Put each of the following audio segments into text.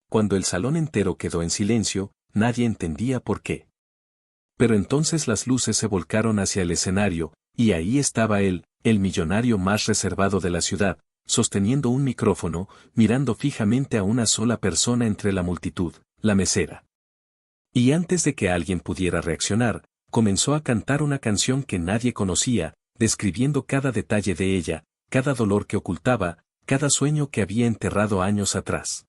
Cuando el salón entero quedó en silencio, nadie entendía por qué. Pero entonces las luces se volcaron hacia el escenario, y ahí estaba él, el millonario más reservado de la ciudad, sosteniendo un micrófono, mirando fijamente a una sola persona entre la multitud, la mesera. Y antes de que alguien pudiera reaccionar, comenzó a cantar una canción que nadie conocía, describiendo cada detalle de ella, cada dolor que ocultaba, cada sueño que había enterrado años atrás.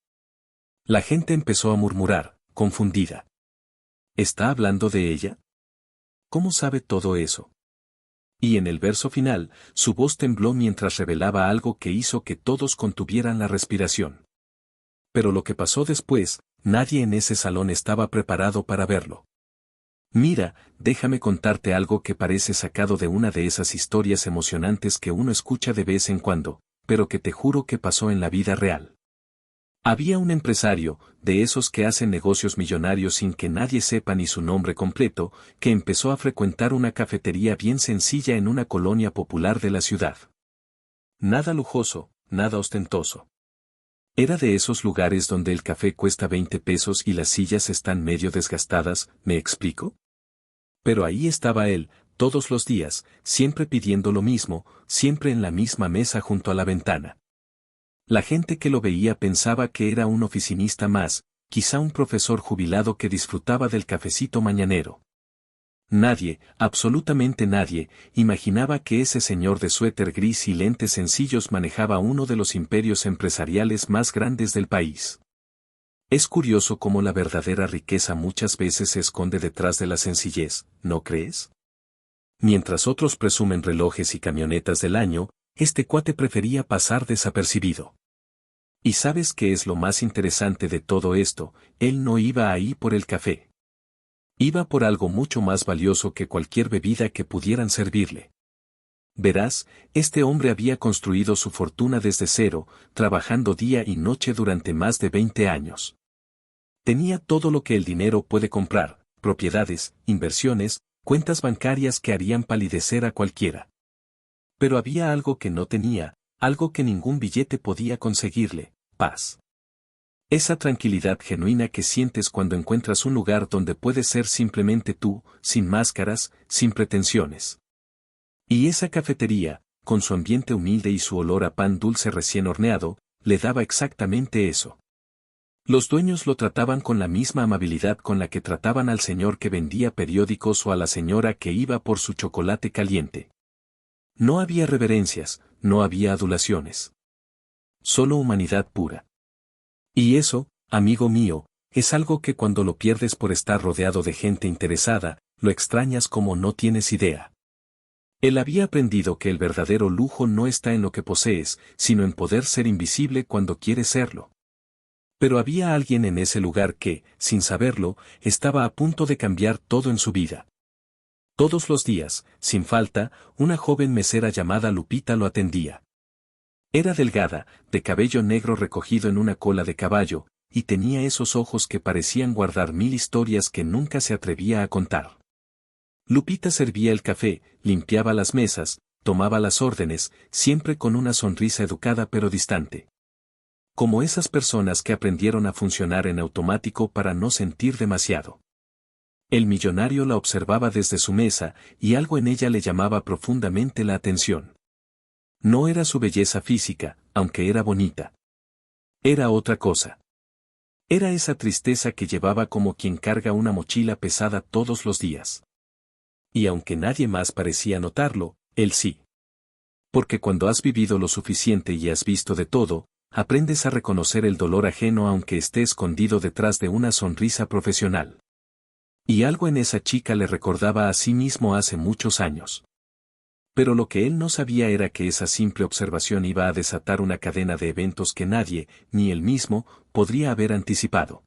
La gente empezó a murmurar, confundida. ¿Está hablando de ella? ¿Cómo sabe todo eso? Y en el verso final, su voz tembló mientras revelaba algo que hizo que todos contuvieran la respiración. Pero lo que pasó después, nadie en ese salón estaba preparado para verlo. Mira, déjame contarte algo que parece sacado de una de esas historias emocionantes que uno escucha de vez en cuando, pero que te juro que pasó en la vida real. Había un empresario, de esos que hacen negocios millonarios sin que nadie sepa ni su nombre completo, que empezó a frecuentar una cafetería bien sencilla en una colonia popular de la ciudad. Nada lujoso, nada ostentoso. Era de esos lugares donde el café cuesta 20 pesos y las sillas están medio desgastadas, ¿me explico? Pero ahí estaba él, todos los días, siempre pidiendo lo mismo, siempre en la misma mesa junto a la ventana. La gente que lo veía pensaba que era un oficinista más, quizá un profesor jubilado que disfrutaba del cafecito mañanero. Nadie, absolutamente nadie, imaginaba que ese señor de suéter gris y lentes sencillos manejaba uno de los imperios empresariales más grandes del país. Es curioso cómo la verdadera riqueza muchas veces se esconde detrás de la sencillez, ¿no crees? Mientras otros presumen relojes y camionetas del año, este cuate prefería pasar desapercibido. ¿Y sabes qué es lo más interesante de todo esto? Él no iba ahí por el café. Iba por algo mucho más valioso que cualquier bebida que pudieran servirle. Verás, este hombre había construido su fortuna desde cero, trabajando día y noche durante más de 20 años. Tenía todo lo que el dinero puede comprar, propiedades, inversiones, cuentas bancarias que harían palidecer a cualquiera. Pero había algo que no tenía, algo que ningún billete podía conseguirle: paz. Esa tranquilidad genuina que sientes cuando encuentras un lugar donde puedes ser simplemente tú, sin máscaras, sin pretensiones. Y esa cafetería, con su ambiente humilde y su olor a pan dulce recién horneado, le daba exactamente eso. Los dueños lo trataban con la misma amabilidad con la que trataban al señor que vendía periódicos o a la señora que iba por su chocolate caliente. No había reverencias, no había adulaciones. Solo humanidad pura. Y eso, amigo mío, es algo que cuando lo pierdes por estar rodeado de gente interesada, lo extrañas como no tienes idea. Él había aprendido que el verdadero lujo no está en lo que posees, sino en poder ser invisible cuando quieres serlo. Pero había alguien en ese lugar que, sin saberlo, estaba a punto de cambiar todo en su vida. Todos los días, sin falta, una joven mesera llamada Lupita lo atendía. Era delgada, de cabello negro recogido en una cola de caballo, y tenía esos ojos que parecían guardar 1000 historias que nunca se atrevía a contar. Lupita servía el café, limpiaba las mesas, tomaba las órdenes, siempre con una sonrisa educada pero distante. Como esas personas que aprendieron a funcionar en automático para no sentir demasiado. El millonario la observaba desde su mesa, y algo en ella le llamaba profundamente la atención. No era su belleza física, aunque era bonita. Era otra cosa. Era esa tristeza que llevaba como quien carga una mochila pesada todos los días. Y aunque nadie más parecía notarlo, él sí. Porque cuando has vivido lo suficiente y has visto de todo, aprendes a reconocer el dolor ajeno aunque esté escondido detrás de una sonrisa profesional. Y algo en esa chica le recordaba a sí mismo hace muchos años. Pero lo que él no sabía era que esa simple observación iba a desatar una cadena de eventos que nadie, ni él mismo, podría haber anticipado.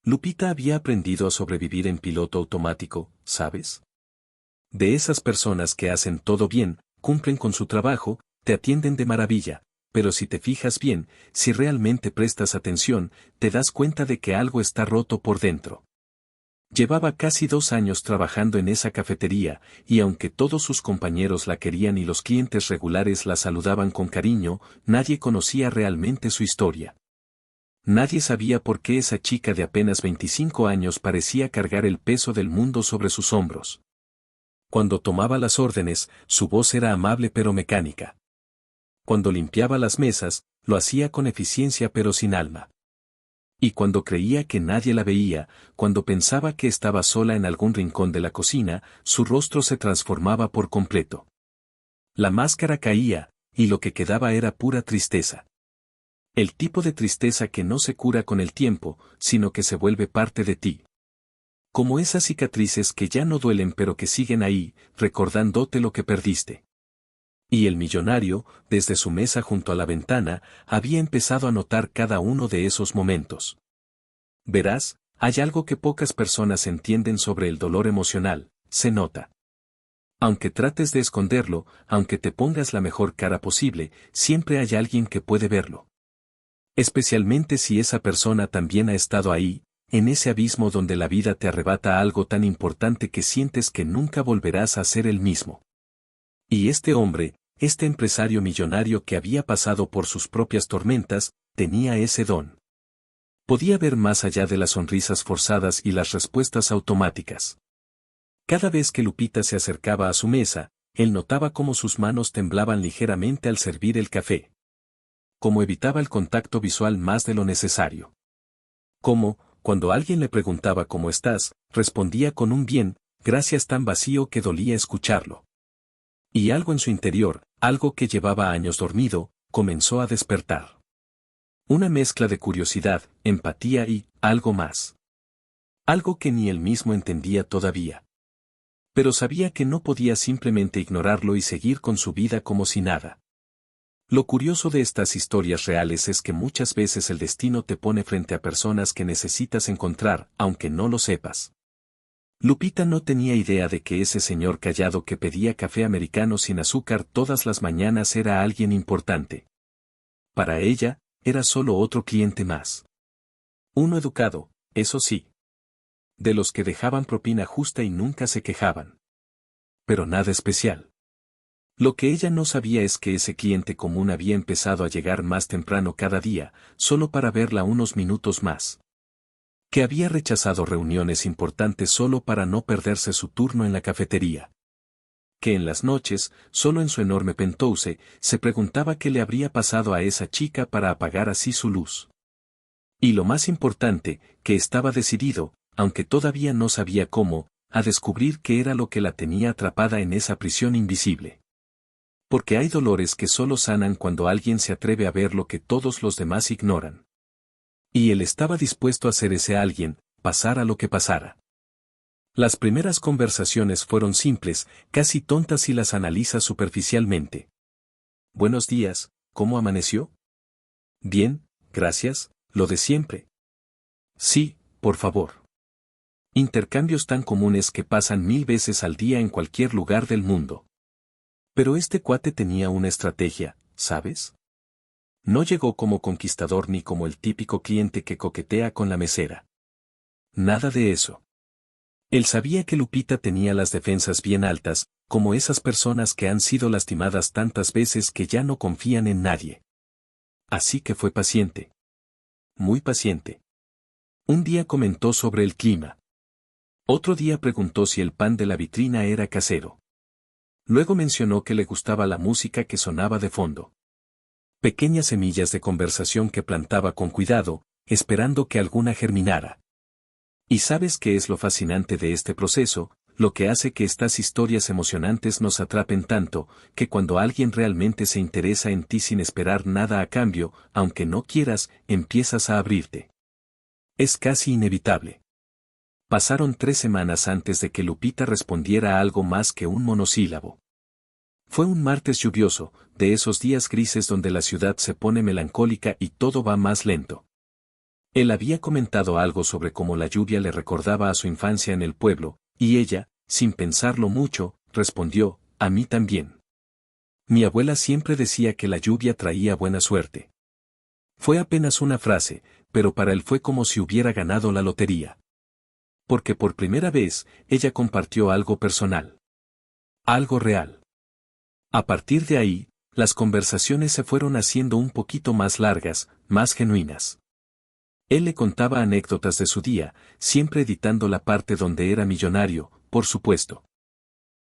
Lupita había aprendido a sobrevivir en piloto automático, ¿sabes? De esas personas que hacen todo bien, cumplen con su trabajo, te atienden de maravilla, pero si te fijas bien, si realmente prestas atención, te das cuenta de que algo está roto por dentro. Llevaba casi 2 años trabajando en esa cafetería, y aunque todos sus compañeros la querían y los clientes regulares la saludaban con cariño, nadie conocía realmente su historia. Nadie sabía por qué esa chica de apenas 25 años parecía cargar el peso del mundo sobre sus hombros. Cuando tomaba las órdenes, su voz era amable pero mecánica. Cuando limpiaba las mesas, lo hacía con eficiencia pero sin alma. Y cuando creía que nadie la veía, cuando pensaba que estaba sola en algún rincón de la cocina, su rostro se transformaba por completo. La máscara caía, y lo que quedaba era pura tristeza. El tipo de tristeza que no se cura con el tiempo, sino que se vuelve parte de ti. Como esas cicatrices que ya no duelen pero que siguen ahí, recordándote lo que perdiste. Y el millonario, desde su mesa junto a la ventana, había empezado a notar cada uno de esos momentos. Verás, hay algo que pocas personas entienden sobre el dolor emocional, se nota. Aunque trates de esconderlo, aunque te pongas la mejor cara posible, siempre hay alguien que puede verlo. Especialmente si esa persona también ha estado ahí, en ese abismo donde la vida te arrebata algo tan importante que sientes que nunca volverás a ser el mismo. Y este hombre, este empresario millonario que había pasado por sus propias tormentas, tenía ese don. Podía ver más allá de las sonrisas forzadas y las respuestas automáticas. Cada vez que Lupita se acercaba a su mesa, él notaba cómo sus manos temblaban ligeramente al servir el café. Cómo evitaba el contacto visual más de lo necesario. Cómo, cuando alguien le preguntaba ¿cómo estás?, respondía con un bien, gracias tan vacío que dolía escucharlo. Y algo en su interior, algo que llevaba años dormido, comenzó a despertar. Una mezcla de curiosidad, empatía y algo más. Algo que ni él mismo entendía todavía. Pero sabía que no podía simplemente ignorarlo y seguir con su vida como si nada. Lo curioso de estas historias reales es que muchas veces el destino te pone frente a personas que necesitas encontrar, aunque no lo sepas. Lupita no tenía idea de que ese señor callado que pedía café americano sin azúcar todas las mañanas era alguien importante. Para ella, era solo otro cliente más. Uno educado, eso sí. De los que dejaban propina justa y nunca se quejaban. Pero nada especial. Lo que ella no sabía es que ese cliente común había empezado a llegar más temprano cada día, solo para verla unos minutos más. Que había rechazado reuniones importantes solo para no perderse su turno en la cafetería. Que en las noches, solo en su enorme penthouse, se preguntaba qué le habría pasado a esa chica para apagar así su luz. Y lo más importante, que estaba decidido, aunque todavía no sabía cómo, a descubrir qué era lo que la tenía atrapada en esa prisión invisible. Porque hay dolores que solo sanan cuando alguien se atreve a ver lo que todos los demás ignoran. Y él estaba dispuesto a ser ese alguien, pasara lo que pasara. Las primeras conversaciones fueron simples, casi tontas si las analizas superficialmente. Buenos días, ¿cómo amaneció? Bien, gracias, lo de siempre. Sí, por favor. Intercambios tan comunes que pasan 1000 veces al día en cualquier lugar del mundo. Pero este cuate tenía una estrategia, ¿sabes? No llegó como conquistador ni como el típico cliente que coquetea con la mesera. Nada de eso. Él sabía que Lupita tenía las defensas bien altas, como esas personas que han sido lastimadas tantas veces que ya no confían en nadie. Así que fue paciente. Muy paciente. Un día comentó sobre el clima. Otro día preguntó si el pan de la vitrina era casero. Luego mencionó que le gustaba la música que sonaba de fondo. Pequeñas semillas de conversación que plantaba con cuidado, esperando que alguna germinara. ¿Y sabes qué es lo fascinante de este proceso? Lo que hace que estas historias emocionantes nos atrapen tanto, que cuando alguien realmente se interesa en ti sin esperar nada a cambio, aunque no quieras, empiezas a abrirte. Es casi inevitable. Pasaron 3 semanas antes de que Lupita respondiera a algo más que un monosílabo. Fue un martes lluvioso, de esos días grises donde la ciudad se pone melancólica y todo va más lento. Él había comentado algo sobre cómo la lluvia le recordaba a su infancia en el pueblo, y ella, sin pensarlo mucho, respondió, a mí también. Mi abuela siempre decía que la lluvia traía buena suerte. Fue apenas una frase, pero para él fue como si hubiera ganado la lotería. Porque por primera vez, ella compartió algo personal. Algo real. A partir de ahí, las conversaciones se fueron haciendo un poquito más largas, más genuinas. Él le contaba anécdotas de su día, siempre editando la parte donde era millonario, por supuesto.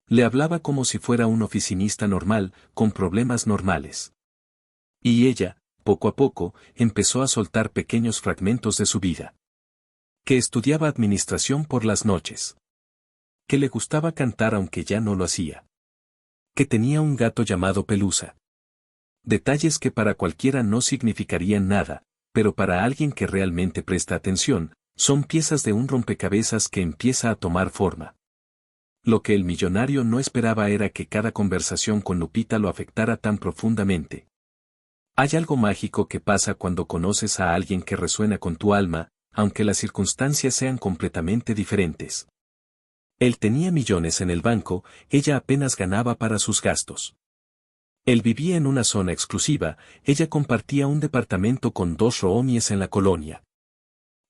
Le hablaba como si fuera un oficinista normal, con problemas normales. Y ella, poco a poco, empezó a soltar pequeños fragmentos de su vida. Que estudiaba administración por las noches. Que le gustaba cantar aunque ya no lo hacía. Que tenía un gato llamado Pelusa. Detalles que para cualquiera no significarían nada, pero para alguien que realmente presta atención, son piezas de un rompecabezas que empieza a tomar forma. Lo que el millonario no esperaba era que cada conversación con Lupita lo afectara tan profundamente. Hay algo mágico que pasa cuando conoces a alguien que resuena con tu alma, aunque las circunstancias sean completamente diferentes. Él tenía millones en el banco, ella apenas ganaba para sus gastos. Él vivía en una zona exclusiva, ella compartía un departamento con 2 roomies en la colonia.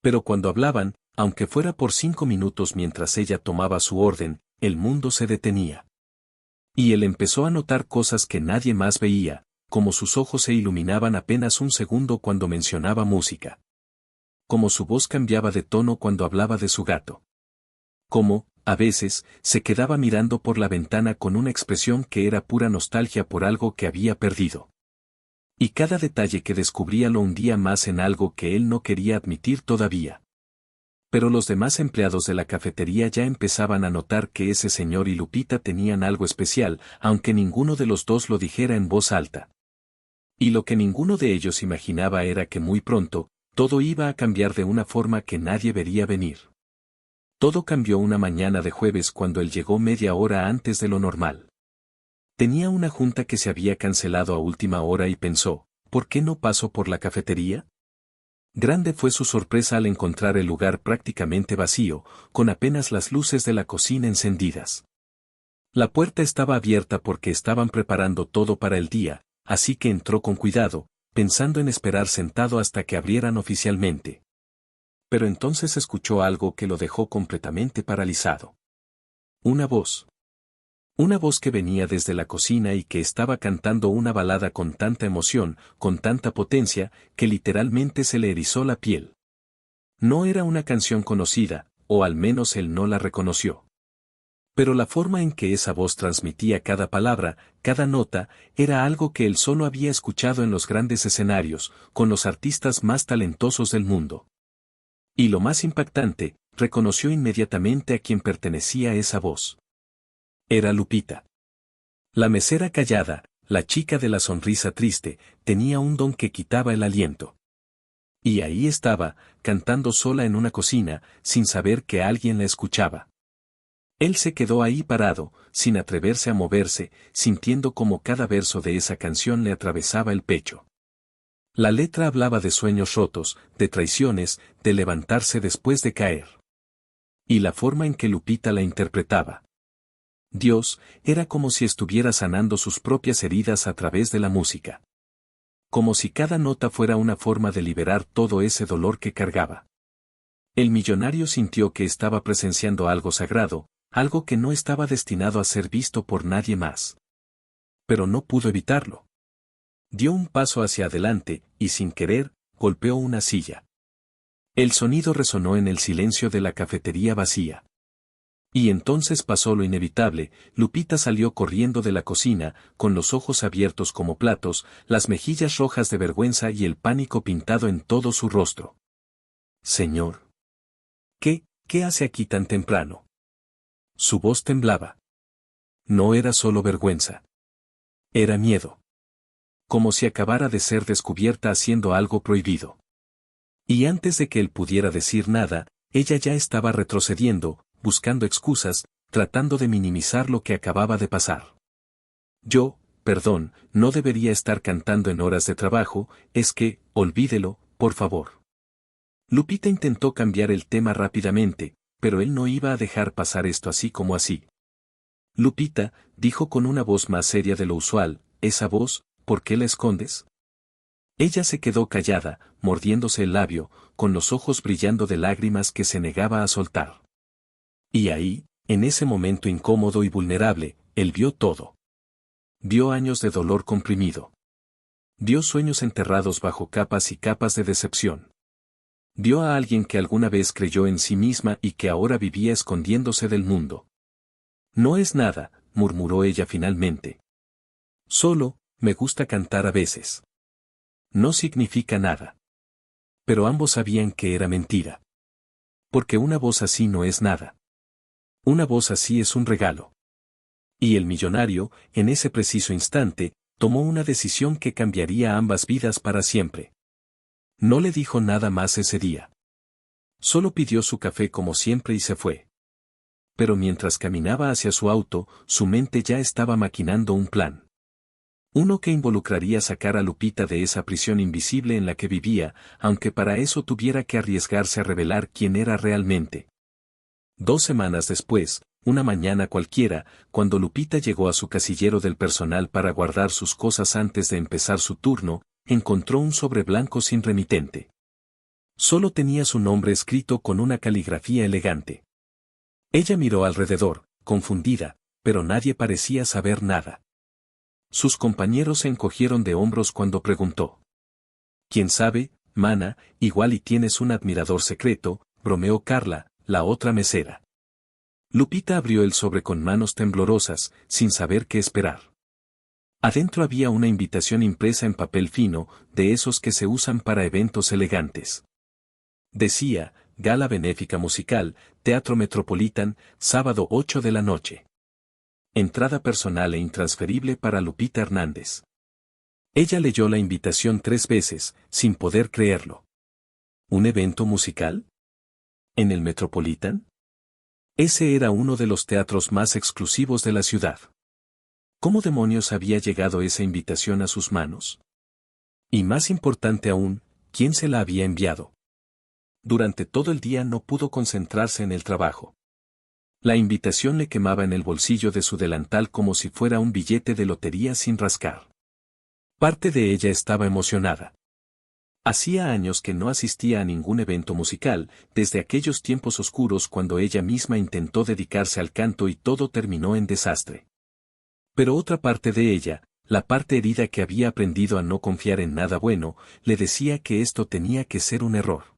Pero cuando hablaban, aunque fuera por 5 minutos mientras ella tomaba su orden, el mundo se detenía. Y él empezó a notar cosas que nadie más veía, como sus ojos se iluminaban apenas un segundo cuando mencionaba música. Como su voz cambiaba de tono cuando hablaba de su gato. Como, a veces, se quedaba mirando por la ventana con una expresión que era pura nostalgia por algo que había perdido. Y cada detalle que descubría lo hundía más en algo que él no quería admitir todavía. Pero los demás empleados de la cafetería ya empezaban a notar que ese señor y Lupita tenían algo especial, aunque ninguno de los dos lo dijera en voz alta. Y lo que ninguno de ellos imaginaba era que muy pronto, todo iba a cambiar de una forma que nadie vería venir. Todo cambió una mañana de jueves cuando él llegó media hora antes de lo normal. Tenía una junta que se había cancelado a última hora y pensó, ¿por qué no paso por la cafetería? Grande fue su sorpresa al encontrar el lugar prácticamente vacío, con apenas las luces de la cocina encendidas. La puerta estaba abierta porque estaban preparando todo para el día, así que entró con cuidado, pensando en esperar sentado hasta que abrieran oficialmente. Pero entonces escuchó algo que lo dejó completamente paralizado. Una voz. Una voz que venía desde la cocina y que estaba cantando una balada con tanta emoción, con tanta potencia, que literalmente se le erizó la piel. No era una canción conocida, o al menos él no la reconoció. Pero la forma en que esa voz transmitía cada palabra, cada nota, era algo que él solo había escuchado en los grandes escenarios, con los artistas más talentosos del mundo. Y lo más impactante, reconoció inmediatamente a quien pertenecía esa voz. Era Lupita. La mesera callada, la chica de la sonrisa triste, tenía un don que quitaba el aliento. Y ahí estaba, cantando sola en una cocina, sin saber que alguien la escuchaba. Él se quedó ahí parado, sin atreverse a moverse, sintiendo como cada verso de esa canción le atravesaba el pecho. La letra hablaba de sueños rotos, de traiciones, de levantarse después de caer. Y la forma en que Lupita la interpretaba. Dios, era como si estuviera sanando sus propias heridas a través de la música. Como si cada nota fuera una forma de liberar todo ese dolor que cargaba. El millonario sintió que estaba presenciando algo sagrado, algo que no estaba destinado a ser visto por nadie más. Pero no pudo evitarlo. Dio un paso hacia adelante, y sin querer, golpeó una silla. El sonido resonó en el silencio de la cafetería vacía. Y entonces pasó lo inevitable, Lupita salió corriendo de la cocina, con los ojos abiertos como platos, las mejillas rojas de vergüenza y el pánico pintado en todo su rostro. Señor. ¿Qué hace aquí tan temprano? Su voz temblaba. No era solo vergüenza. Era miedo. Como si acabara de ser descubierta haciendo algo prohibido. Y antes de que él pudiera decir nada, ella ya estaba retrocediendo, buscando excusas, tratando de minimizar lo que acababa de pasar. Perdón, no debería estar cantando en horas de trabajo, es que, olvídelo, por favor. Lupita intentó cambiar el tema rápidamente, pero él no iba a dejar pasar esto así como así. Lupita, dijo con una voz más seria de lo usual, esa voz, ¿por qué la escondes? Ella se quedó callada, mordiéndose el labio, con los ojos brillando de lágrimas que se negaba a soltar. Y ahí, en ese momento incómodo y vulnerable, él vio todo. Vio años de dolor comprimido. Vio sueños enterrados bajo capas y capas de decepción. Vio a alguien que alguna vez creyó en sí misma y que ahora vivía escondiéndose del mundo. No es nada, murmuró ella finalmente. Solo, me gusta cantar a veces. No significa nada. Pero ambos sabían que era mentira. Porque una voz así no es nada. Una voz así es un regalo. Y el millonario, en ese preciso instante, tomó una decisión que cambiaría ambas vidas para siempre. No le dijo nada más ese día. Solo pidió su café como siempre y se fue. Pero mientras caminaba hacia su auto, su mente ya estaba maquinando un plan. Uno que involucraría sacar a Lupita de esa prisión invisible en la que vivía, aunque para eso tuviera que arriesgarse a revelar quién era realmente. 2 semanas después, una mañana cualquiera, cuando Lupita llegó a su casillero del personal para guardar sus cosas antes de empezar su turno, encontró un sobre blanco sin remitente. Solo tenía su nombre escrito con una caligrafía elegante. Ella miró alrededor, confundida, pero nadie parecía saber nada. Sus compañeros se encogieron de hombros cuando preguntó. «¿Quién sabe, mana, igual y tienes un admirador secreto», bromeó Carla, la otra mesera. Lupita abrió el sobre con manos temblorosas, sin saber qué esperar. Adentro había una invitación impresa en papel fino, de esos que se usan para eventos elegantes. Decía, Gala Benéfica Musical, Teatro Metropolitan, sábado 8 de la noche. Entrada personal e intransferible para Lupita Hernández. Ella leyó la invitación 3 veces, sin poder creerlo. ¿Un evento musical? ¿En el Metropolitan? Ese era uno de los teatros más exclusivos de la ciudad. ¿Cómo demonios había llegado esa invitación a sus manos? Y más importante aún, ¿quién se la había enviado? Durante todo el día no pudo concentrarse en el trabajo. La invitación le quemaba en el bolsillo de su delantal como si fuera un billete de lotería sin rascar. Parte de ella estaba emocionada. Hacía años que no asistía a ningún evento musical, desde aquellos tiempos oscuros cuando ella misma intentó dedicarse al canto y todo terminó en desastre. Pero otra parte de ella, la parte herida que había aprendido a no confiar en nada bueno, le decía que esto tenía que ser un error.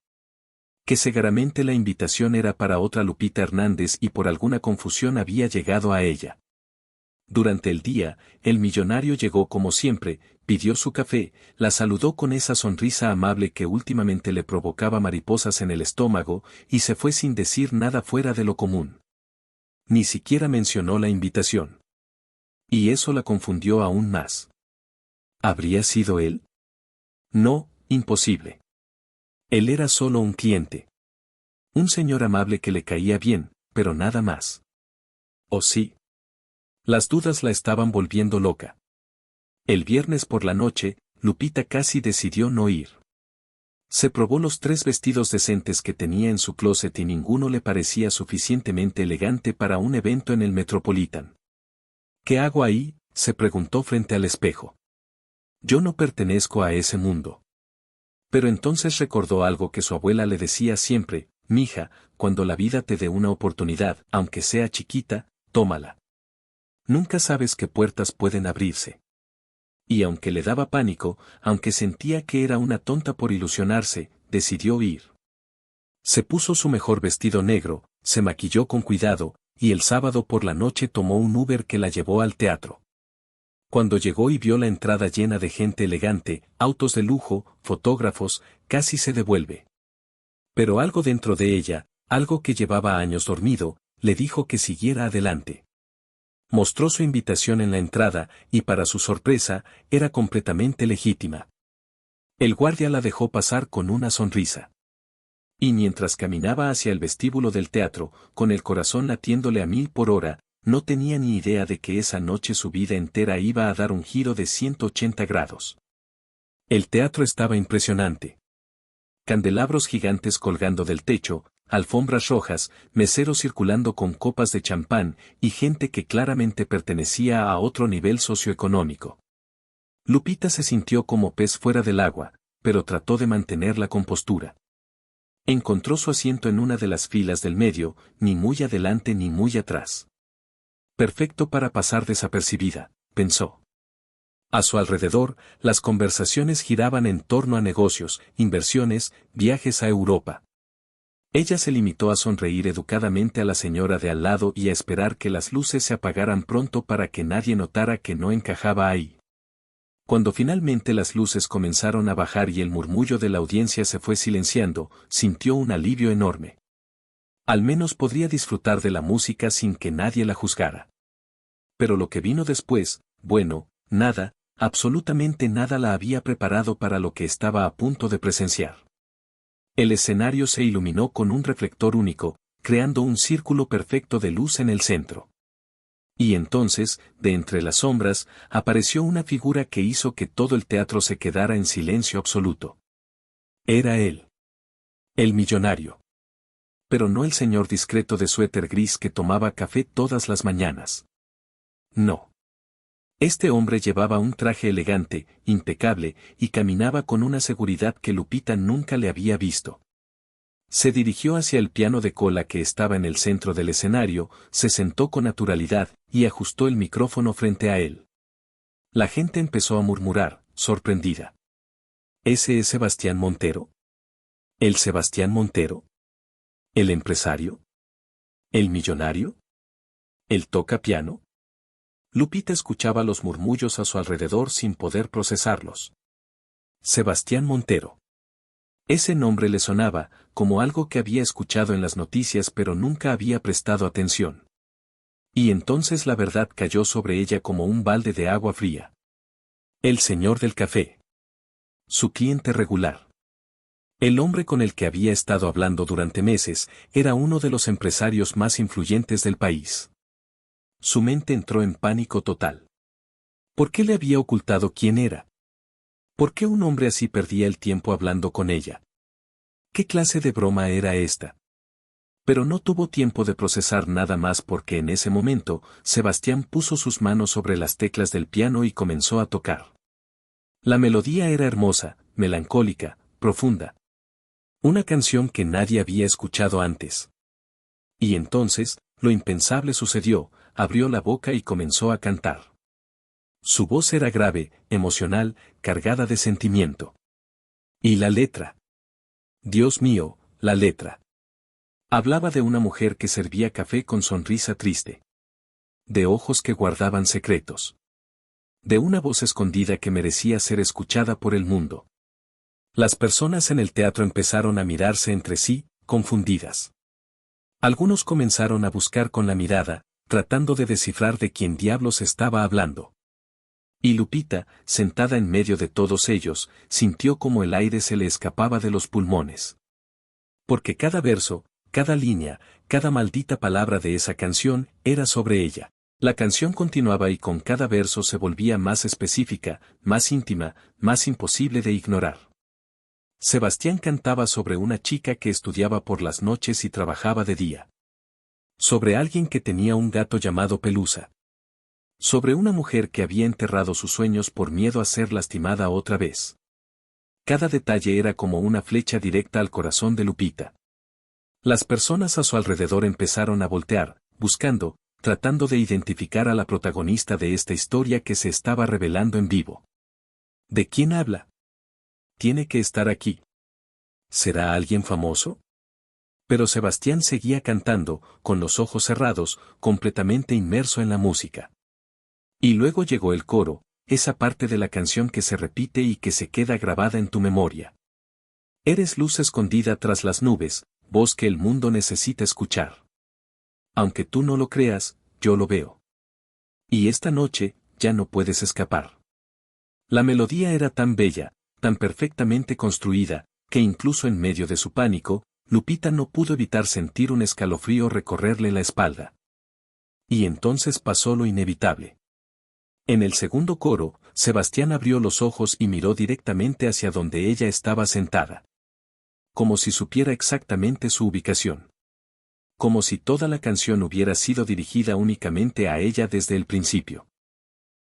Que seguramente la invitación era para otra Lupita Hernández y por alguna confusión había llegado a ella. Durante el día, el millonario llegó como siempre, pidió su café, la saludó con esa sonrisa amable que últimamente le provocaba mariposas en el estómago, y se fue sin decir nada fuera de lo común. Ni siquiera mencionó la invitación. Y eso la confundió aún más. ¿Habría sido él? No, imposible. Él era solo un cliente. Un señor amable que le caía bien, pero nada más. ¿O sí? Las dudas la estaban volviendo loca. El viernes por la noche, Lupita casi decidió no ir. Se probó los 3 vestidos decentes que tenía en su closet y ninguno le parecía suficientemente elegante para un evento en el Metropolitan. ¿Qué hago ahí?, se preguntó frente al espejo. Yo no pertenezco a ese mundo. Pero entonces recordó algo que su abuela le decía siempre: mija, cuando la vida te dé una oportunidad, aunque sea chiquita, tómala. Nunca sabes qué puertas pueden abrirse. Y aunque le daba pánico, aunque sentía que era una tonta por ilusionarse, decidió ir. Se puso su mejor vestido negro, se maquilló con cuidado, y el sábado por la noche tomó un Uber que la llevó al teatro. Cuando llegó y vio la entrada llena de gente elegante, autos de lujo, fotógrafos, casi se devuelve. Pero algo dentro de ella, algo que llevaba años dormido, le dijo que siguiera adelante. Mostró su invitación en la entrada, y para su sorpresa, era completamente legítima. El guardia la dejó pasar con una sonrisa. Y mientras caminaba hacia el vestíbulo del teatro, con el corazón latiéndole a 1000 por hora, no tenía ni idea de que esa noche su vida entera iba a dar un giro de 180 grados. El teatro estaba impresionante. Candelabros gigantes colgando del techo, alfombras rojas, meseros circulando con copas de champán, y gente que claramente pertenecía a otro nivel socioeconómico. Lupita se sintió como pez fuera del agua, pero trató de mantener la compostura. Encontró su asiento en una de las filas del medio, ni muy adelante ni muy atrás. Perfecto para pasar desapercibida, pensó. A su alrededor, las conversaciones giraban en torno a negocios, inversiones, viajes a Europa. Ella se limitó a sonreír educadamente a la señora de al lado y a esperar que las luces se apagaran pronto para que nadie notara que no encajaba ahí. Cuando finalmente las luces comenzaron a bajar y el murmullo de la audiencia se fue silenciando, sintió un alivio enorme. Al menos podría disfrutar de la música sin que nadie la juzgara. Pero lo que vino después, bueno, nada, absolutamente nada la había preparado para lo que estaba a punto de presenciar. El escenario se iluminó con un reflector único, creando un círculo perfecto de luz en el centro. Y entonces, de entre las sombras, apareció una figura que hizo que todo el teatro se quedara en silencio absoluto. Era él. El millonario. Pero no el señor discreto de suéter gris que tomaba café todas las mañanas. No. Este hombre llevaba un traje elegante, impecable, y caminaba con una seguridad que Lupita nunca le había visto. Se dirigió hacia el piano de cola que estaba en el centro del escenario, se sentó con naturalidad, y ajustó el micrófono frente a él. La gente empezó a murmurar, sorprendida. ¿Ese es Sebastián Montero? ¿El Sebastián Montero? ¿El empresario? ¿El millonario? ¿El toca piano? Lupita escuchaba los murmullos a su alrededor sin poder procesarlos. Sebastián Montero. Ese nombre le sonaba, como algo que había escuchado en las noticias pero nunca había prestado atención. Y entonces la verdad cayó sobre ella como un balde de agua fría. El señor del café. Su cliente regular. El hombre con el que había estado hablando durante meses, era uno de los empresarios más influyentes del país. Su mente entró en pánico total. ¿Por qué le había ocultado quién era? ¿Por qué un hombre así perdía el tiempo hablando con ella? ¿Qué clase de broma era esta? Pero no tuvo tiempo de procesar nada más porque en ese momento, Sebastián puso sus manos sobre las teclas del piano y comenzó a tocar. La melodía era hermosa, melancólica, profunda. Una canción que nadie había escuchado antes. Y entonces, lo impensable sucedió, abrió la boca y comenzó a cantar. Su voz era grave, emocional, cargada de sentimiento. ¿Y la letra? Dios mío, la letra. Hablaba de una mujer que servía café con sonrisa triste. De ojos que guardaban secretos. De una voz escondida que merecía ser escuchada por el mundo. Las personas en el teatro empezaron a mirarse entre sí, confundidas. Algunos comenzaron a buscar con la mirada, tratando de descifrar de quién diablos estaba hablando. Y Lupita, sentada en medio de todos ellos, sintió como el aire se le escapaba de los pulmones. Porque cada verso, cada línea, cada maldita palabra de esa canción, era sobre ella. La canción continuaba y con cada verso se volvía más específica, más íntima, más imposible de ignorar. Sebastián cantaba sobre una chica que estudiaba por las noches y trabajaba de día. Sobre alguien que tenía un gato llamado Pelusa. Sobre una mujer que había enterrado sus sueños por miedo a ser lastimada otra vez. Cada detalle era como una flecha directa al corazón de Lupita. Las personas a su alrededor empezaron a voltear, buscando, tratando de identificar a la protagonista de esta historia que se estaba revelando en vivo. ¿De quién habla? Tiene que estar aquí. ¿Será alguien famoso? Pero Sebastián seguía cantando, con los ojos cerrados, completamente inmerso en la música. Y luego llegó el coro, esa parte de la canción que se repite y que se queda grabada en tu memoria. Eres luz escondida tras las nubes, voz que el mundo necesita escuchar. Aunque tú no lo creas, yo lo veo. Y esta noche, ya no puedes escapar. La melodía era tan bella, tan perfectamente construida, que incluso en medio de su pánico, Lupita no pudo evitar sentir un escalofrío recorrerle la espalda. Y entonces pasó lo inevitable. En el segundo coro, Sebastián abrió los ojos y miró directamente hacia donde ella estaba sentada. Como si supiera exactamente su ubicación. Como si toda la canción hubiera sido dirigida únicamente a ella desde el principio.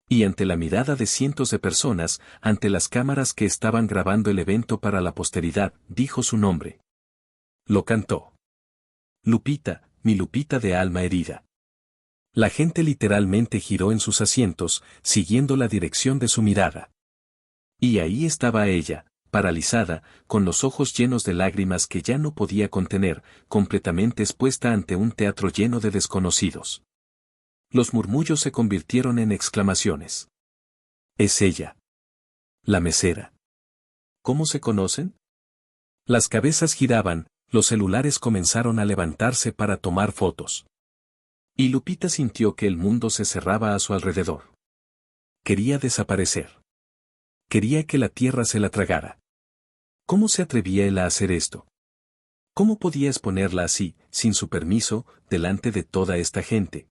Y ante la mirada de cientos de personas, ante las cámaras que estaban grabando el evento para la posteridad, dijo su nombre. Lo cantó. Lupita, mi Lupita de alma herida. La gente literalmente giró en sus asientos, siguiendo la dirección de su mirada. Y ahí estaba ella, paralizada, con los ojos llenos de lágrimas que ya no podía contener, completamente expuesta ante un teatro lleno de desconocidos. Los murmullos se convirtieron en exclamaciones. Es ella. La mesera. ¿Cómo se conocen? Las cabezas giraban, los celulares comenzaron a levantarse para tomar fotos. Y Lupita sintió que el mundo se cerraba a su alrededor. Quería desaparecer. Quería que la tierra se la tragara. ¿Cómo se atrevía él a hacer esto? ¿Cómo podía exponerla así, sin su permiso, delante de toda esta gente?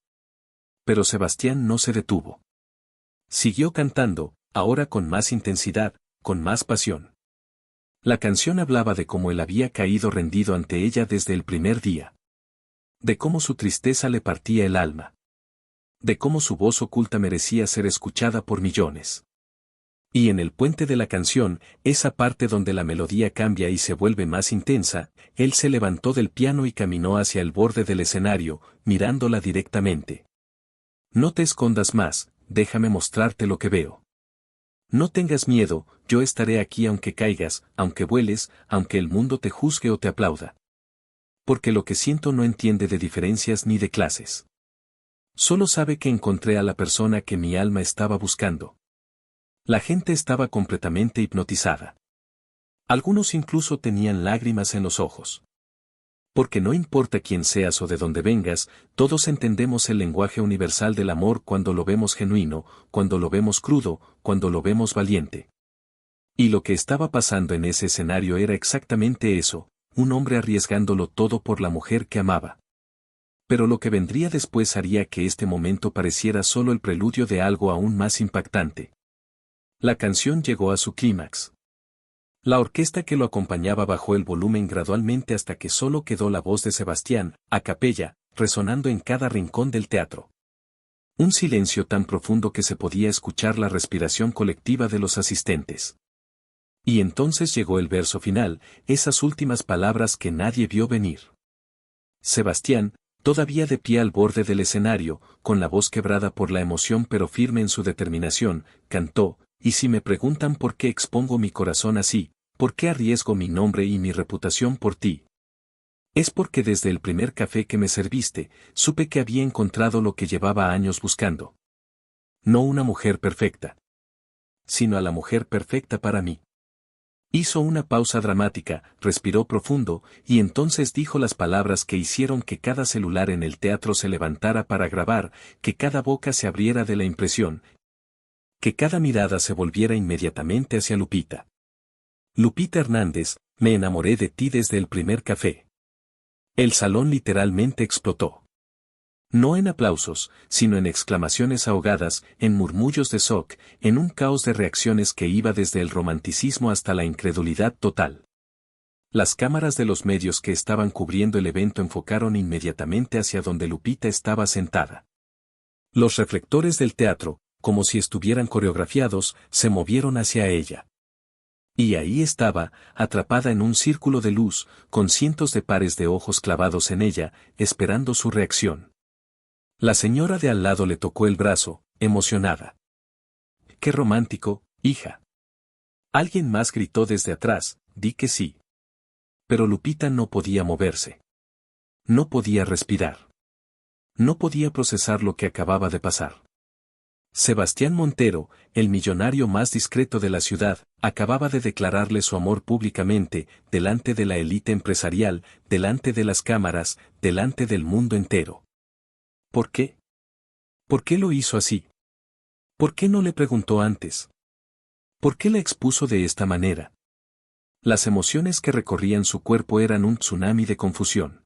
Pero Sebastián no se detuvo. Siguió cantando, ahora con más intensidad, con más pasión. La canción hablaba de cómo él había caído rendido ante ella desde el primer día. De cómo su tristeza le partía el alma. De cómo su voz oculta merecía ser escuchada por millones. Y en el puente de la canción, esa parte donde la melodía cambia y se vuelve más intensa, él se levantó del piano y caminó hacia el borde del escenario, mirándola directamente. No te escondas más, déjame mostrarte lo que veo. No tengas miedo, yo estaré aquí aunque caigas, aunque vueles, aunque el mundo te juzgue o te aplauda. Porque lo que siento no entiende de diferencias ni de clases. Solo sabe que encontré a la persona que mi alma estaba buscando. La gente estaba completamente hipnotizada. Algunos incluso tenían lágrimas en los ojos. Porque no importa quién seas o de dónde vengas, todos entendemos el lenguaje universal del amor cuando lo vemos genuino, cuando lo vemos crudo, cuando lo vemos valiente. Y lo que estaba pasando en ese escenario era exactamente eso, un hombre arriesgándolo todo por la mujer que amaba. Pero lo que vendría después haría que este momento pareciera solo el preludio de algo aún más impactante. La canción llegó a su clímax. La orquesta que lo acompañaba bajó el volumen gradualmente hasta que solo quedó la voz de Sebastián, a capella, resonando en cada rincón del teatro. Un silencio tan profundo que se podía escuchar la respiración colectiva de los asistentes. Y entonces llegó el verso final, esas últimas palabras que nadie vio venir. Sebastián, todavía de pie al borde del escenario, con la voz quebrada por la emoción pero firme en su determinación, cantó: y si me preguntan por qué expongo mi corazón así, por qué arriesgo mi nombre y mi reputación por ti. Es porque desde el primer café que me serviste, supe que había encontrado lo que llevaba años buscando. No una mujer perfecta, sino a la mujer perfecta para mí. Hizo una pausa dramática, respiró profundo, y entonces dijo las palabras que hicieron que cada celular en el teatro se levantara para grabar, que cada boca se abriera de la impresión, que cada mirada se volviera inmediatamente hacia Lupita. Lupita Hernández, me enamoré de ti desde el primer café. El salón literalmente explotó. No en aplausos, sino en exclamaciones ahogadas, en murmullos de shock, en un caos de reacciones que iba desde el romanticismo hasta la incredulidad total. Las cámaras de los medios que estaban cubriendo el evento enfocaron inmediatamente hacia donde Lupita estaba sentada. Los reflectores del teatro, como si estuvieran coreografiados, se movieron hacia ella. Y ahí estaba, atrapada en un círculo de luz, con cientos de pares de ojos clavados en ella, esperando su reacción. La señora de al lado le tocó el brazo, emocionada. ¡Qué romántico, hija! Alguien más gritó desde atrás, di que sí. Pero Lupita no podía moverse. No podía respirar. No podía procesar lo que acababa de pasar. Sebastián Montero, el millonario más discreto de la ciudad, acababa de declararle su amor públicamente, delante de la élite empresarial, delante de las cámaras, delante del mundo entero. ¿Por qué? ¿Por qué lo hizo así? ¿Por qué no le preguntó antes? ¿Por qué la expuso de esta manera? Las emociones que recorrían su cuerpo eran un tsunami de confusión.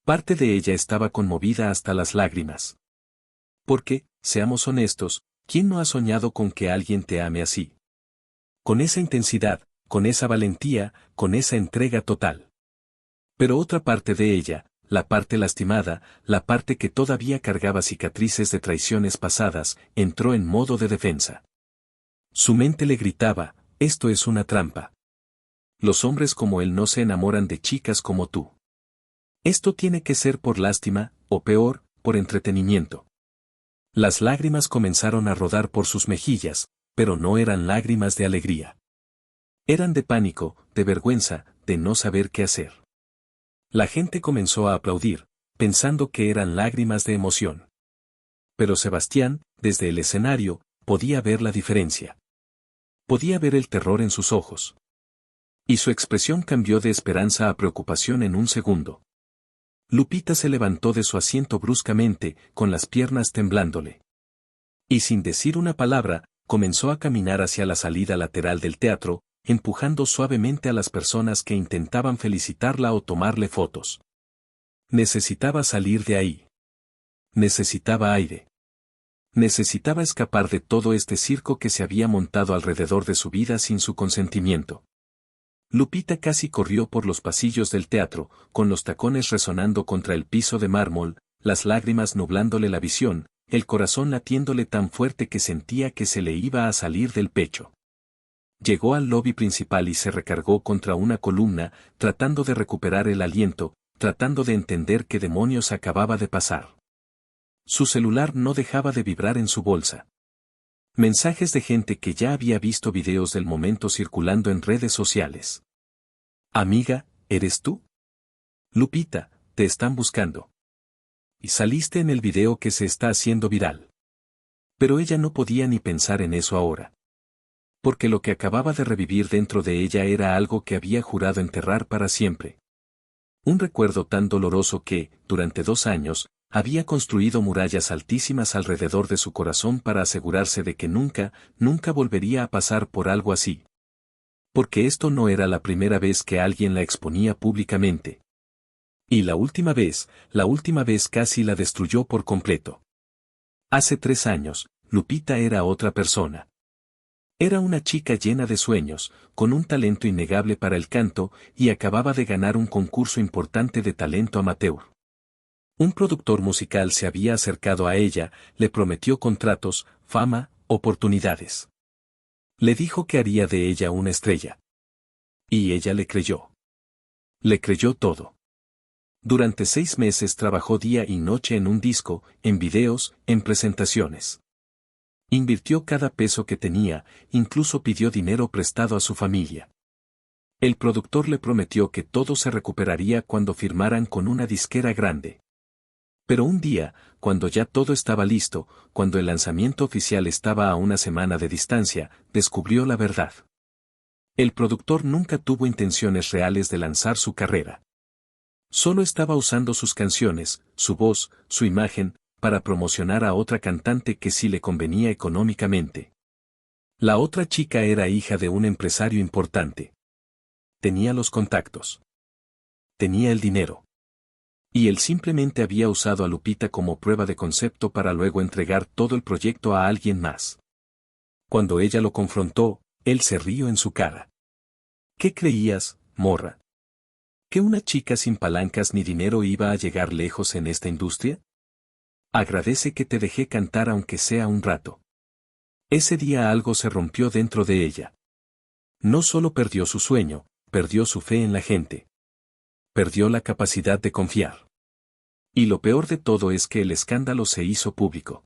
Parte de ella estaba conmovida hasta las lágrimas. Porque, seamos honestos, ¿quién no ha soñado con que alguien te ame así? Con esa intensidad, con esa valentía, con esa entrega total. Pero otra parte de ella, la parte lastimada, la parte que todavía cargaba cicatrices de traiciones pasadas, entró en modo de defensa. Su mente le gritaba: esto es una trampa. Los hombres como él no se enamoran de chicas como tú. Esto tiene que ser por lástima, o peor, por entretenimiento. Las lágrimas comenzaron a rodar por sus mejillas, pero no eran lágrimas de alegría. Eran de pánico, de vergüenza, de no saber qué hacer. La gente comenzó a aplaudir, pensando que eran lágrimas de emoción. Pero Sebastián, desde el escenario, podía ver la diferencia. Podía ver el terror en sus ojos. Y su expresión cambió de esperanza a preocupación en un segundo. Lupita se levantó de su asiento bruscamente, con las piernas temblándole. Y sin decir una palabra, comenzó a caminar hacia la salida lateral del teatro, empujando suavemente a las personas que intentaban felicitarla o tomarle fotos. Necesitaba salir de ahí. Necesitaba aire. Necesitaba escapar de todo este circo que se había montado alrededor de su vida sin su consentimiento. Lupita casi corrió por los pasillos del teatro, con los tacones resonando contra el piso de mármol, las lágrimas nublándole la visión, el corazón latiéndole tan fuerte que sentía que se le iba a salir del pecho. Llegó al lobby principal y se recargó contra una columna, tratando de recuperar el aliento, tratando de entender qué demonios acababa de pasar. Su celular no dejaba de vibrar en su bolsa. Mensajes de gente que ya había visto videos del momento circulando en redes sociales. Amiga, ¿eres tú? Lupita, te están buscando. Y saliste en el video que se está haciendo viral. Pero ella no podía ni pensar en eso ahora. Porque lo que acababa de revivir dentro de ella era algo que había jurado enterrar para siempre. Un recuerdo tan doloroso que, durante 2 años, había construido murallas altísimas alrededor de su corazón para asegurarse de que nunca, nunca volvería a pasar por algo así. Porque esto no era la primera vez que alguien la exponía públicamente. Y la última vez casi la destruyó por completo. Hace 3 años, Lupita era otra persona. Era una chica llena de sueños, con un talento innegable para el canto, y acababa de ganar un concurso importante de talento amateur. Un productor musical se había acercado a ella, le prometió contratos, fama, oportunidades. Le dijo que haría de ella una estrella. Y ella le creyó. Le creyó todo. Durante 6 meses trabajó día y noche en un disco, en videos, en presentaciones. Invirtió cada peso que tenía, incluso pidió dinero prestado a su familia. El productor le prometió que todo se recuperaría cuando firmaran con una disquera grande. Pero un día, cuando ya todo estaba listo, cuando el lanzamiento oficial estaba a una semana de distancia, descubrió la verdad. El productor nunca tuvo intenciones reales de lanzar su carrera. Solo estaba usando sus canciones, su voz, su imagen, para promocionar a otra cantante que sí le convenía económicamente. La otra chica era hija de un empresario importante. Tenía los contactos. Tenía el dinero. Y él simplemente había usado a Lupita como prueba de concepto para luego entregar todo el proyecto a alguien más. Cuando ella lo confrontó, él se rió en su cara. ¿Qué creías, morra? ¿Que una chica sin palancas ni dinero iba a llegar lejos en esta industria? Agradece que te dejé cantar aunque sea un rato. Ese día algo se rompió dentro de ella. No solo perdió su sueño, perdió su fe en la gente. Perdió la capacidad de confiar. Y lo peor de todo es que el escándalo se hizo público.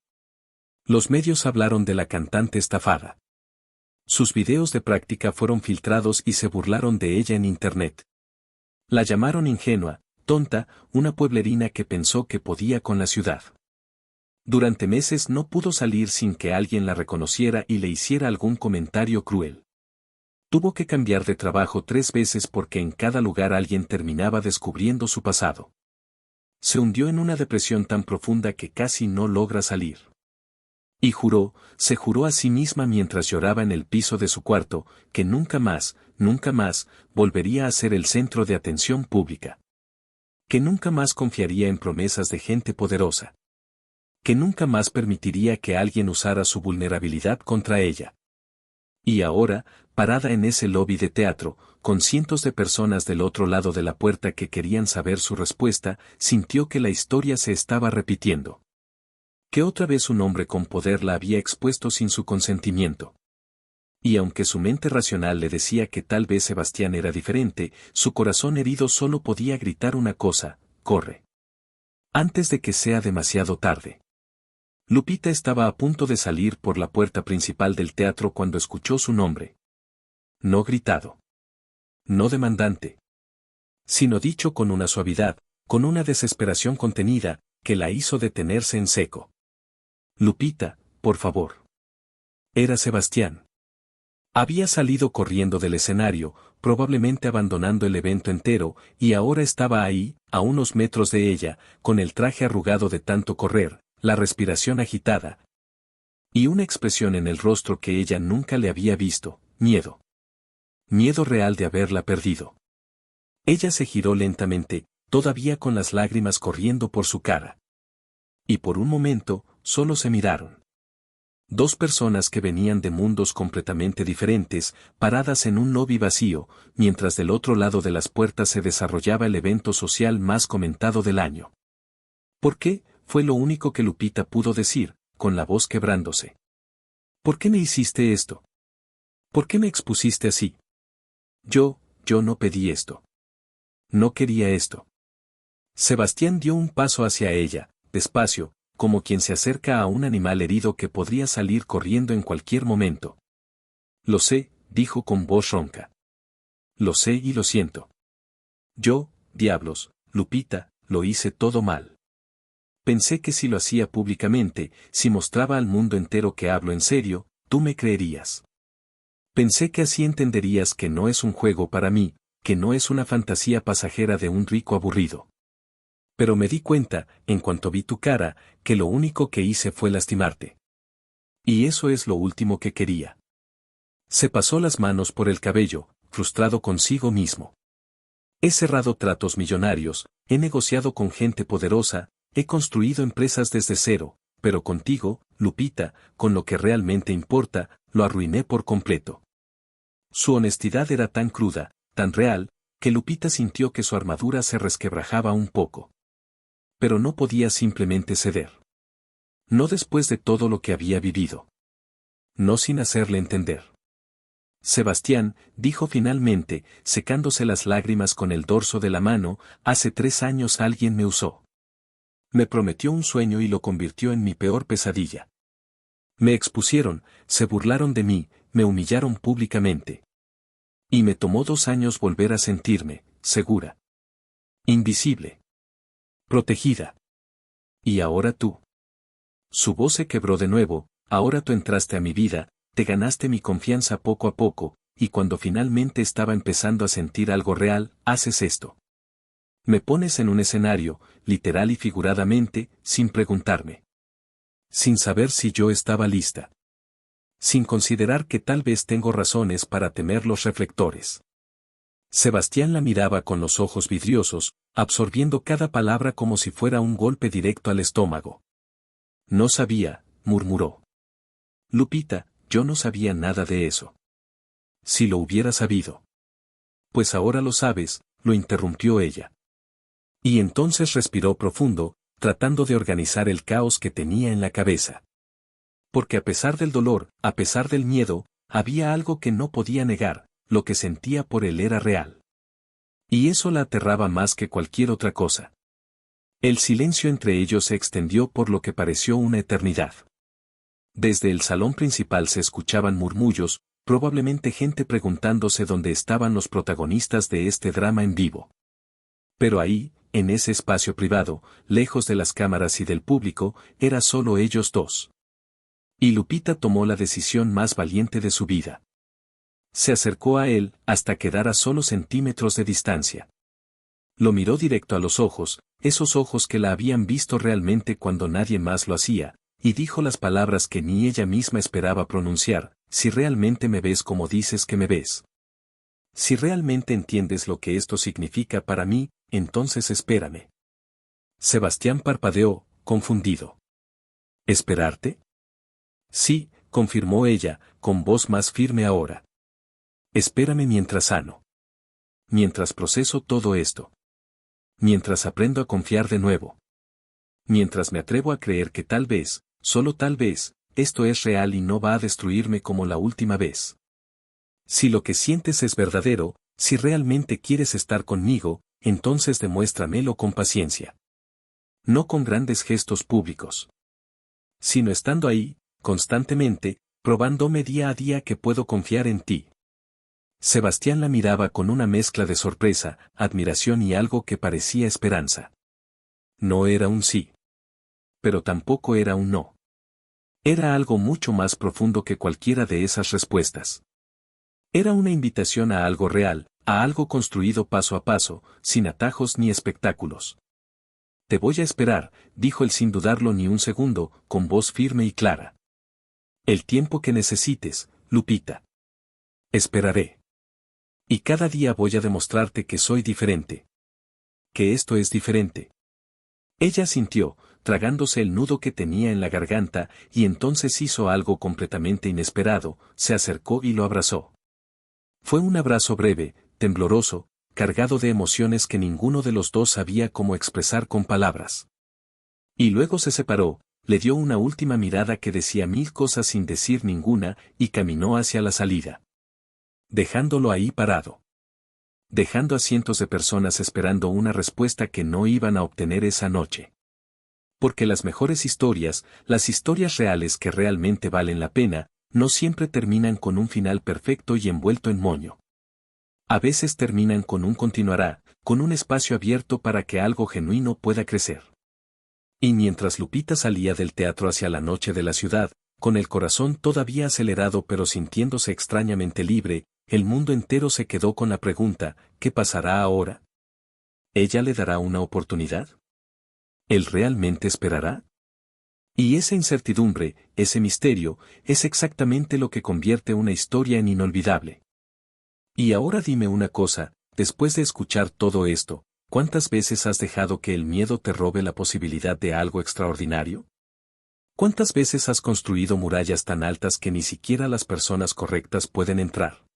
Los medios hablaron de la cantante estafada. Sus videos de práctica fueron filtrados y se burlaron de ella en internet. La llamaron ingenua, tonta, una pueblerina que pensó que podía con la ciudad. Durante meses no pudo salir sin que alguien la reconociera y le hiciera algún comentario cruel. Tuvo que cambiar de trabajo 3 veces porque en cada lugar alguien terminaba descubriendo su pasado. Se hundió en una depresión tan profunda que casi no logra salir. Y se juró a sí misma mientras lloraba en el piso de su cuarto, que nunca más, volvería a ser el centro de atención pública. Que nunca más confiaría en promesas de gente poderosa. Que nunca más permitiría que alguien usara su vulnerabilidad contra ella. Y ahora, parada en ese lobby de teatro, con cientos de personas del otro lado de la puerta que querían saber su respuesta, sintió que la historia se estaba repitiendo. Que otra vez un hombre con poder la había expuesto sin su consentimiento. Y aunque su mente racional le decía que tal vez Sebastián era diferente, su corazón herido solo podía gritar una cosa: corre. Antes de que sea demasiado tarde. Lupita estaba a punto de salir por la puerta principal del teatro cuando escuchó su nombre. No gritado. No demandante. Sino dicho con una suavidad, con una desesperación contenida, que la hizo detenerse en seco. Lupita, por favor. Era Sebastián. Había salido corriendo del escenario, probablemente abandonando el evento entero, y ahora estaba ahí, a unos metros de ella, con el traje arrugado de tanto correr, la respiración agitada. Y una expresión en el rostro que ella nunca le había visto, miedo. Miedo real de haberla perdido. Ella se giró lentamente, todavía con las lágrimas corriendo por su cara. Y por un momento, solo se miraron. Dos personas que venían de mundos completamente diferentes, paradas en un lobby vacío, mientras del otro lado de las puertas se desarrollaba el evento social más comentado del año. ¿Por qué? Fue lo único que Lupita pudo decir, con la voz quebrándose. ¿Por qué me hiciste esto? ¿Por qué me expusiste así? Yo no pedí esto. No quería esto. Sebastián dio un paso hacia ella, despacio, como quien se acerca a un animal herido que podría salir corriendo en cualquier momento. Lo sé, dijo con voz ronca. Lo sé y lo siento. Yo, diablos, Lupita, lo hice todo mal. Pensé que si lo hacía públicamente, si mostraba al mundo entero que hablo en serio, tú me creerías. Pensé que así entenderías que no es un juego para mí, que no es una fantasía pasajera de un rico aburrido. Pero me di cuenta, en cuanto vi tu cara, que lo único que hice fue lastimarte. Y eso es lo último que quería. Se pasó las manos por el cabello, frustrado consigo mismo. He cerrado tratos millonarios, he negociado con gente poderosa, he construido empresas desde cero, pero contigo, Lupita, con lo que realmente importa, lo arruiné por completo. Su honestidad era tan cruda, tan real, que Lupita sintió que su armadura se resquebrajaba un poco. Pero no podía simplemente ceder. No después de todo lo que había vivido. No sin hacerle entender. Sebastián, dijo finalmente, secándose las lágrimas con el dorso de la mano, hace 3 años alguien me usó. Me prometió un sueño y lo convirtió en mi peor pesadilla. Me expusieron, se burlaron de mí, me humillaron públicamente. Y me tomó 2 años volver a sentirme, segura. Invisible. Protegida. Y ahora tú. Su voz se quebró de nuevo, ahora tú entraste a mi vida, te ganaste mi confianza poco a poco, y cuando finalmente estaba empezando a sentir algo real, haces esto. Me pones en un escenario, literal y figuradamente, sin preguntarme. Sin saber si yo estaba lista. Sin considerar que tal vez tengo razones para temer los reflectores. Sebastián la miraba con los ojos vidriosos, absorbiendo cada palabra como si fuera un golpe directo al estómago. No sabía, murmuró. Lupita, yo no sabía nada de eso. Si lo hubiera sabido. Pues ahora lo sabes, lo interrumpió ella. Y entonces respiró profundo, tratando de organizar el caos que tenía en la cabeza. Porque a pesar del dolor, a pesar del miedo, había algo que no podía negar, lo que sentía por él era real. Y eso la aterraba más que cualquier otra cosa. El silencio entre ellos se extendió por lo que pareció una eternidad. Desde el salón principal se escuchaban murmullos, probablemente gente preguntándose dónde estaban los protagonistas de este drama en vivo. Pero ahí, en ese espacio privado, lejos de las cámaras y del público, era solo ellos dos. Y Lupita tomó la decisión más valiente de su vida. Se acercó a él, hasta quedar a solo centímetros de distancia. Lo miró directo a los ojos, esos ojos que la habían visto realmente cuando nadie más lo hacía, y dijo las palabras que ni ella misma esperaba pronunciar: si realmente me ves como dices que me ves. Si realmente entiendes lo que esto significa para mí, entonces espérame. Sebastián parpadeó, confundido. ¿Esperarte? Sí, confirmó ella, con voz más firme ahora. Espérame mientras sano. Mientras proceso todo esto. Mientras aprendo a confiar de nuevo. Mientras me atrevo a creer que tal vez, solo tal vez, esto es real y no va a destruirme como la última vez. Si lo que sientes es verdadero, si realmente quieres estar conmigo, entonces demuéstramelo con paciencia. No con grandes gestos públicos, sino estando ahí, constantemente, probándome día a día que puedo confiar en ti. Sebastián la miraba con una mezcla de sorpresa, admiración y algo que parecía esperanza. No era un sí. Pero tampoco era un no. Era algo mucho más profundo que cualquiera de esas respuestas. Era una invitación a algo real, a algo construido paso a paso, sin atajos ni espectáculos. Te voy a esperar, dijo él sin dudarlo ni un segundo, con voz firme y clara. El tiempo que necesites, Lupita. Esperaré. Y cada día voy a demostrarte que soy diferente. Que esto es diferente. Ella sintió, tragándose el nudo que tenía en la garganta, y entonces hizo algo completamente inesperado, se acercó y lo abrazó. Fue un abrazo breve, tembloroso, cargado de emociones que ninguno de los dos sabía cómo expresar con palabras. Y luego se separó, le dio una última mirada que decía mil cosas sin decir ninguna, y caminó hacia la salida. Dejándolo ahí parado. Dejando a cientos de personas esperando una respuesta que no iban a obtener esa noche. Porque las mejores historias, las historias reales que realmente valen la pena, no siempre terminan con un final perfecto y envuelto en moño. A veces terminan con un continuará, con un espacio abierto para que algo genuino pueda crecer. Y mientras Lupita salía del teatro hacia la noche de la ciudad, con el corazón todavía acelerado pero sintiéndose extrañamente libre, el mundo entero se quedó con la pregunta, ¿qué pasará ahora? ¿Ella le dará una oportunidad? ¿Él realmente esperará? Y esa incertidumbre, ese misterio, es exactamente lo que convierte una historia en inolvidable. Y ahora dime una cosa, después de escuchar todo esto, ¿cuántas veces has dejado que el miedo te robe la posibilidad de algo extraordinario? ¿Cuántas veces has construido murallas tan altas que ni siquiera las personas correctas pueden entrar?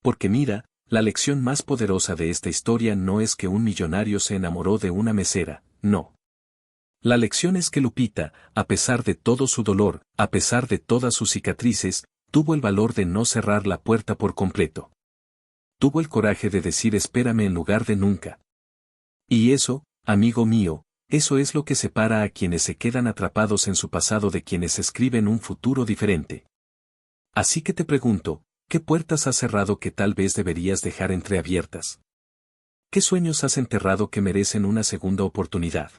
Porque mira, la lección más poderosa de esta historia no es que un millonario se enamoró de una mesera, no. La lección es que Lupita, a pesar de todo su dolor, a pesar de todas sus cicatrices, tuvo el valor de no cerrar la puerta por completo. Tuvo el coraje de decir espérame en lugar de nunca. Y eso, amigo mío, eso es lo que separa a quienes se quedan atrapados en su pasado de quienes escriben un futuro diferente. Así que te pregunto, ¿qué puertas has cerrado que tal vez deberías dejar entreabiertas? ¿Qué sueños has enterrado que merecen una segunda oportunidad?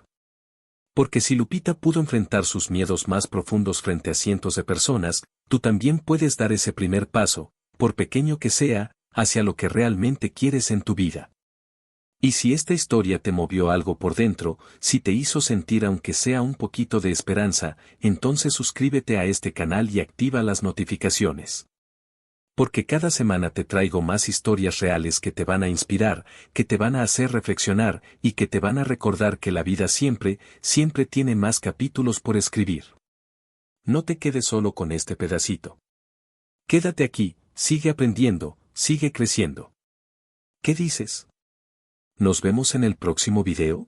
Porque si Lupita pudo enfrentar sus miedos más profundos frente a cientos de personas, tú también puedes dar ese primer paso, por pequeño que sea, hacia lo que realmente quieres en tu vida. Y si esta historia te movió algo por dentro, si te hizo sentir aunque sea un poquito de esperanza, entonces suscríbete a este canal y activa las notificaciones. Porque cada semana te traigo más historias reales que te van a inspirar, que te van a hacer reflexionar y que te van a recordar que la vida siempre, siempre tiene más capítulos por escribir. No te quedes solo con este pedacito. Quédate aquí, sigue aprendiendo, sigue creciendo. ¿Qué dices? ¿Nos vemos en el próximo video?